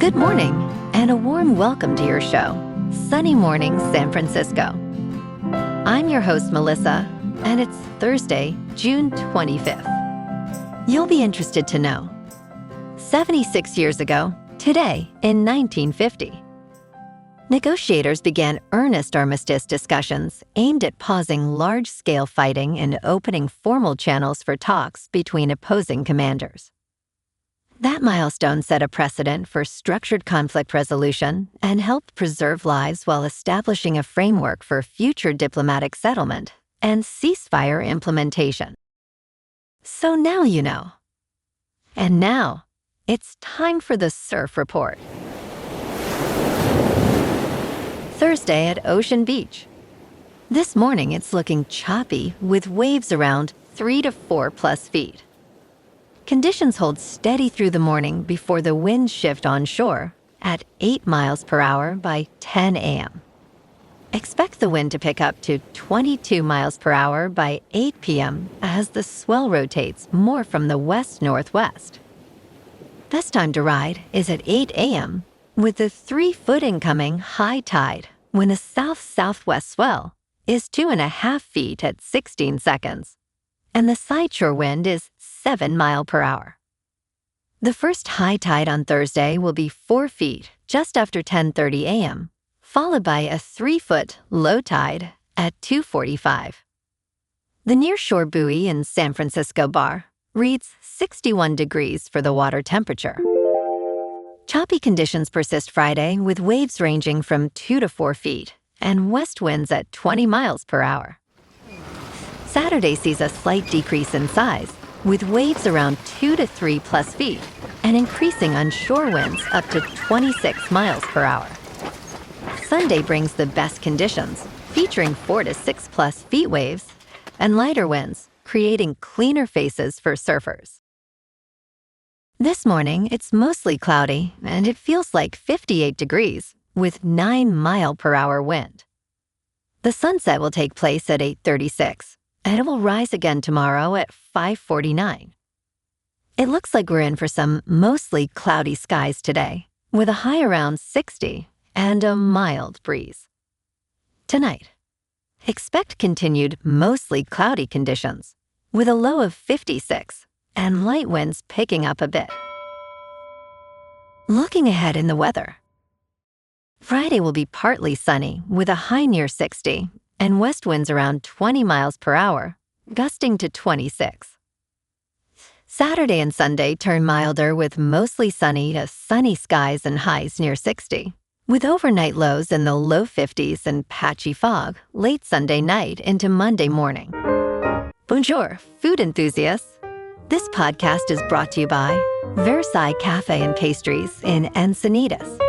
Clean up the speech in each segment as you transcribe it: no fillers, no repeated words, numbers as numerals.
Good morning, and a warm welcome to your show, Sunny Mornings San Francisco. I'm your host, Melissa, and it's Thursday, June 25th. You'll be interested to know, 76 years ago, today in 1950, negotiators began earnest armistice discussions aimed at pausing large-scale fighting and opening formal channels for talks between opposing commanders. That milestone set a precedent for structured conflict resolution and helped preserve lives while establishing a framework for future diplomatic settlement and ceasefire implementation. So now you know. And now, it's time for the Surf Report. Thursday at Ocean Beach. This morning it's looking choppy with waves around 3 to 4 plus feet. Conditions hold steady through the morning before the winds shift onshore at 8 miles per hour by 10 a.m. Expect the wind to pick up to 22 miles per hour by 8 p.m. as the swell rotates more from the west-northwest. Best time to ride is at 8 a.m. with the 3-foot incoming high tide when a south-southwest swell is 2.5 feet at 16 seconds, and the sideshore wind is 7 miles per hour. The first high tide on Thursday will be 4 feet just after 10:30 a.m., followed by a 3-foot low tide at 2:45. The nearshore buoy in San Francisco Bar reads 61 degrees for the water temperature. Choppy conditions persist Friday with waves ranging from 2 to 4 feet and west winds at 20 miles per hour. Saturday sees a slight decrease in size, with waves around 2 to 3 plus feet and increasing on shore winds up to 26 miles per hour. Sunday brings the best conditions, featuring 4 to 6 plus feet waves and lighter winds, creating cleaner faces for surfers. This morning, it's mostly cloudy and it feels like 58 degrees with 9 mile per hour wind. The sunset will take place at 8:36. And it will rise again tomorrow at 5:49. It looks like we're in for some mostly cloudy skies today, with a high around 60 and a mild breeze. Tonight, expect continued mostly cloudy conditions, with a low of 56 and light winds picking up a bit. Looking ahead in the weather, Friday will be partly sunny with a high near 60 and west winds around 20 miles per hour, gusting to 26. Saturday and Sunday turn milder with mostly sunny to sunny skies and highs near 60, with overnight lows in the low 50s and patchy fog late Sunday night into Monday morning. Bonjour, food enthusiasts. This podcast is brought to you by Versailles Cafe and Pastries in Encinitas.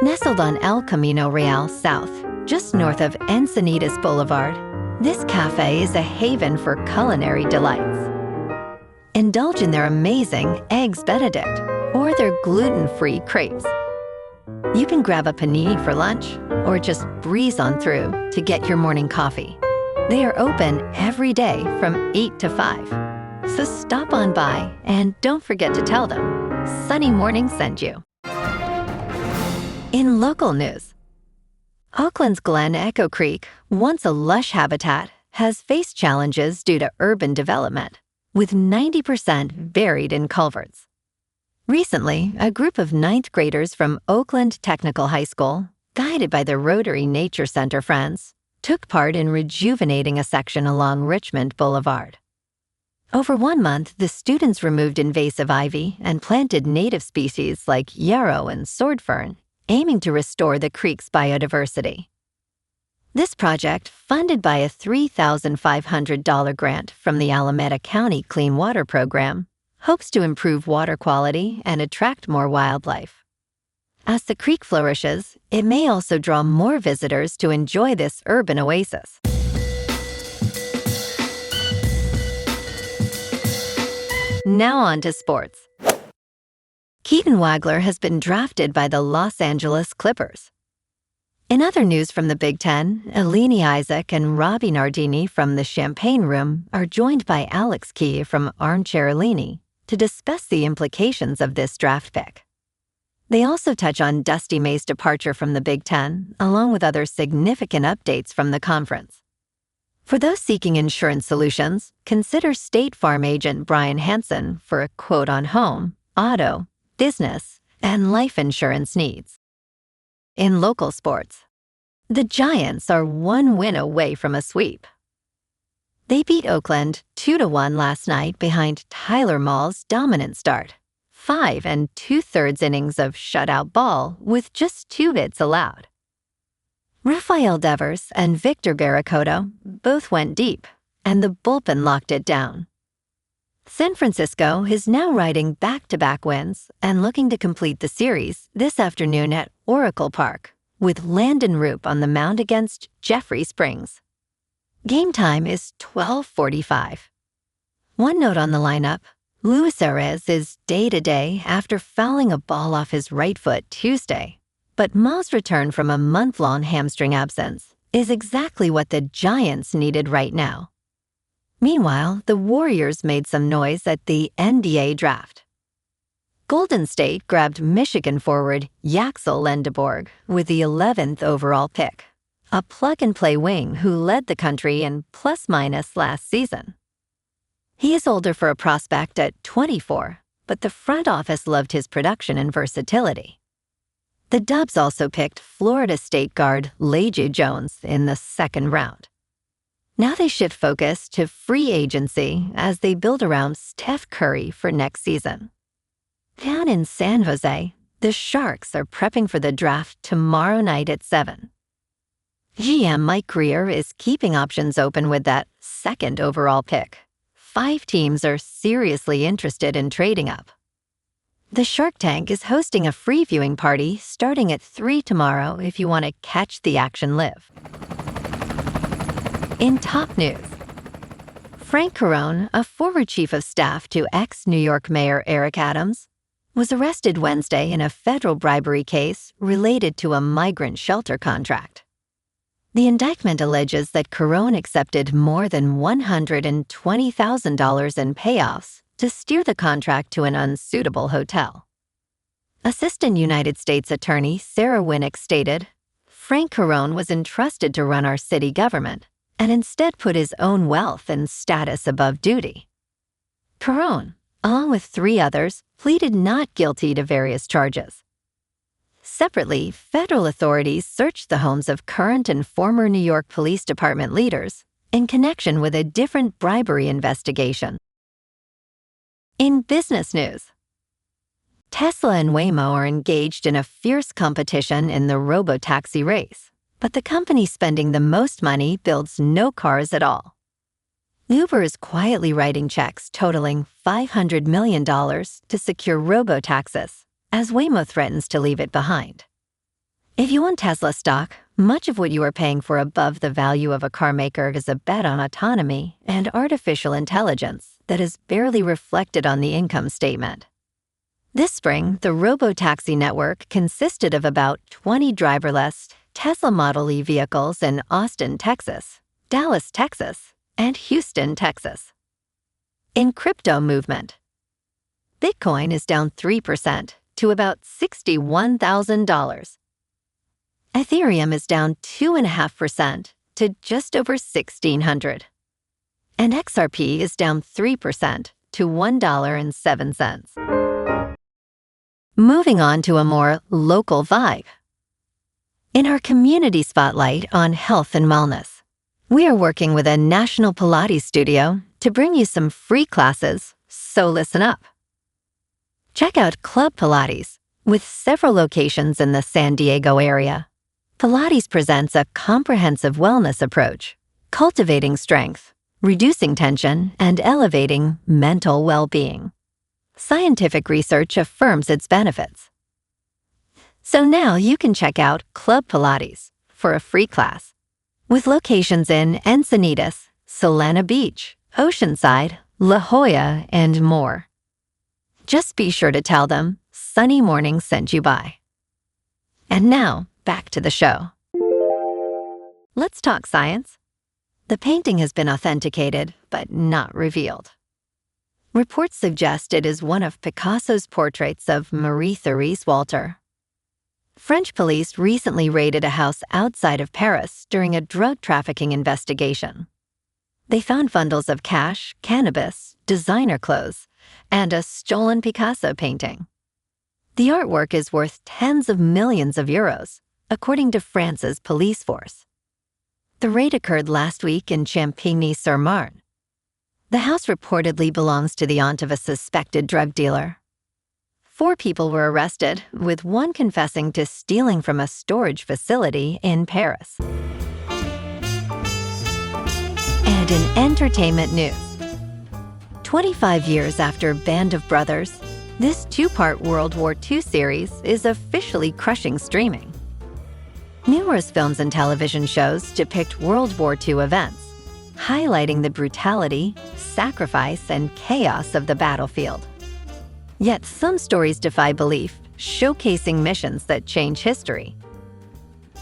Nestled on El Camino Real South, just north of Encinitas Boulevard, this cafe is a haven for culinary delights. Indulge in their amazing Eggs Benedict or their gluten-free crepes. You can grab a panini for lunch or just breeze on through to get your morning coffee. They are open every day from 8 to 5. So stop on by and don't forget to tell them Sunny Morning sent you. In local news, Oakland's Glen Echo Creek, once a lush habitat, has faced challenges due to urban development, with 90% buried in culverts. Recently, a group of 9th graders from Oakland Technical High School, guided by their Rotary Nature Center friends, took part in rejuvenating a section along Richmond Boulevard. Over 1 month, the students removed invasive ivy and planted native species like yarrow and sword fern, aiming to restore the creek's biodiversity. This project, funded by a $3,500 grant from the Alameda County Clean Water Program, hopes to improve water quality and attract more wildlife. As the creek flourishes, it may also draw more visitors to enjoy this urban oasis. Now on to sports. Keaton Wagler has been drafted by the Los Angeles Clippers. In other news from the Big Ten, Alini Isaac and Robbie Nardini from the Champagne Room are joined by Alex Key from Armchair Alini to discuss the implications of this draft pick. They also touch on Dusty May's departure from the Big Ten, along with other significant updates from the conference. For those seeking insurance solutions, consider State Farm agent Brian Hansen for a quote on home, auto, business, and life insurance needs. In local sports, the Giants are one win away from a sweep. They beat Oakland 2-1 last night behind Tyler Mahle's dominant start. 5 2/3 innings of shutout ball with just 2 hits allowed. Rafael Devers and Victor Barracoto both went deep, and the bullpen locked it down. San Francisco is now riding back-to-back wins and looking to complete the series this afternoon at Oracle Park, with Landen Roupp on the mound against Jeffrey Springs. Game time is 12:45. One note on the lineup, Luis Arraez is day-to-day after fouling a ball off his right foot Tuesday, but Mahle's return from a month-long hamstring absence is exactly what the Giants needed right now. Meanwhile, the Warriors made some noise at the NBA draft. Golden State grabbed Michigan forward Yaxel Lendeborg with the 11th overall pick, a plug-and-play wing who led the country in plus-minus last season. He is older for a prospect at 24, but the front office loved his production and versatility. The Dubs also picked Florida State guard Leju Jones in the second round. Now they shift focus to free agency as they build around Steph Curry for next season. Down in San Jose, the Sharks are prepping for the draft tomorrow night at 7. GM Mike Greer is keeping options open with that second overall pick. 5 teams are seriously interested in trading up. The Shark Tank is hosting a free viewing party starting at 3 tomorrow if you want to catch the action live. In top news, Frank Carone, a former chief of staff to ex-New York Mayor Eric Adams, was arrested Wednesday in a federal bribery case related to a migrant shelter contract. The indictment alleges that Carone accepted more than $120,000 in payoffs to steer the contract to an unsuitable hotel. Assistant United States Attorney Sarah Winnick stated, "Frank Carone was entrusted to run our city government and instead put his own wealth and status above duty." Carone, along with 3 others, pleaded not guilty to various charges. Separately, federal authorities searched the homes of current and former New York Police Department leaders in connection with a different bribery investigation. In business news, Tesla and Waymo are engaged in a fierce competition in the robotaxi race, but the company spending the most money builds no cars at all. Uber is quietly writing checks totaling $500 million to secure robotaxis, as Waymo threatens to leave it behind. If you own Tesla stock, much of what you are paying for above the value of a car maker is a bet on autonomy and artificial intelligence that is barely reflected on the income statement. This spring, the robotaxi network consisted of about 20 driverless Tesla Model E vehicles in Austin, Texas, Dallas, Texas, and Houston, Texas. In crypto movement, Bitcoin is down 3% to about $61,000. Ethereum is down 2.5% to just over $1,600. And XRP is down 3% to $1.07. Moving on to a more local vibe. In our community spotlight on health and wellness, we are working with a national Pilates studio to bring you some free classes, so listen up. Check out Club Pilates, with several locations in the San Diego area. Pilates presents a comprehensive wellness approach, cultivating strength, reducing tension, and elevating mental well-being. Scientific research affirms its benefits. So now you can check out Club Pilates for a free class, with locations in Encinitas, Solana Beach, Oceanside, La Jolla, and more. Just be sure to tell them Sunny Morning sent you by. And now, back to the show. Let's talk science. The painting has been authenticated, but not revealed. Reports suggest it is one of Picasso's portraits of Marie-Therese Walter, French police recently raided a house outside of Paris during a drug trafficking investigation. They found bundles of cash, cannabis, designer clothes, and a stolen Picasso painting. The artwork is worth tens of millions of euros, according to France's police force. The raid occurred last week in Champigny-sur-Marne. The house reportedly belongs to the aunt of a suspected drug dealer. 4 people were arrested, with one confessing to stealing from a storage facility in Paris. And in entertainment news, 25 years after Band of Brothers, this 2-part World War II series is officially crushing streaming. Numerous films and television shows depict World War II events, highlighting the brutality, sacrifice, and chaos of the battlefield. Yet some stories defy belief, showcasing missions that change history.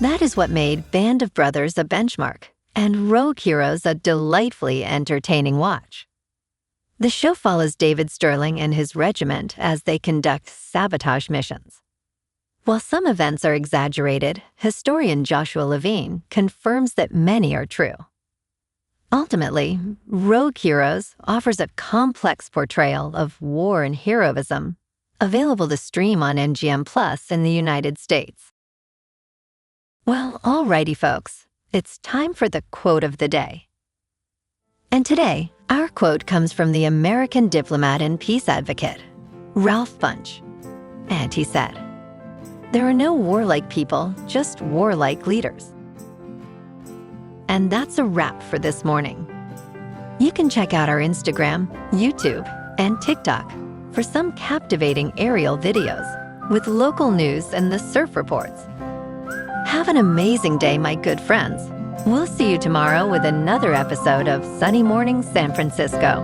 That is what made Band of Brothers a benchmark, and Rogue Heroes a delightfully entertaining watch. The show follows David Sterling and his regiment as they conduct sabotage missions. While some events are exaggerated, historian Joshua Levine confirms that many are true. Ultimately, Rogue Heroes offers a complex portrayal of war and heroism, available to stream on MGM Plus in the United States. Well, alrighty folks, it's time for the quote of the day. And today, our quote comes from the American diplomat and peace advocate, Ralph Bunche. And he said, "There are no warlike people, just warlike leaders." And that's a wrap for this morning. You can check out our Instagram, YouTube, and TikTok for some captivating aerial videos with local news and the surf reports. Have an amazing day, my good friends. We'll see you tomorrow with another episode of Sunny Morning San Francisco.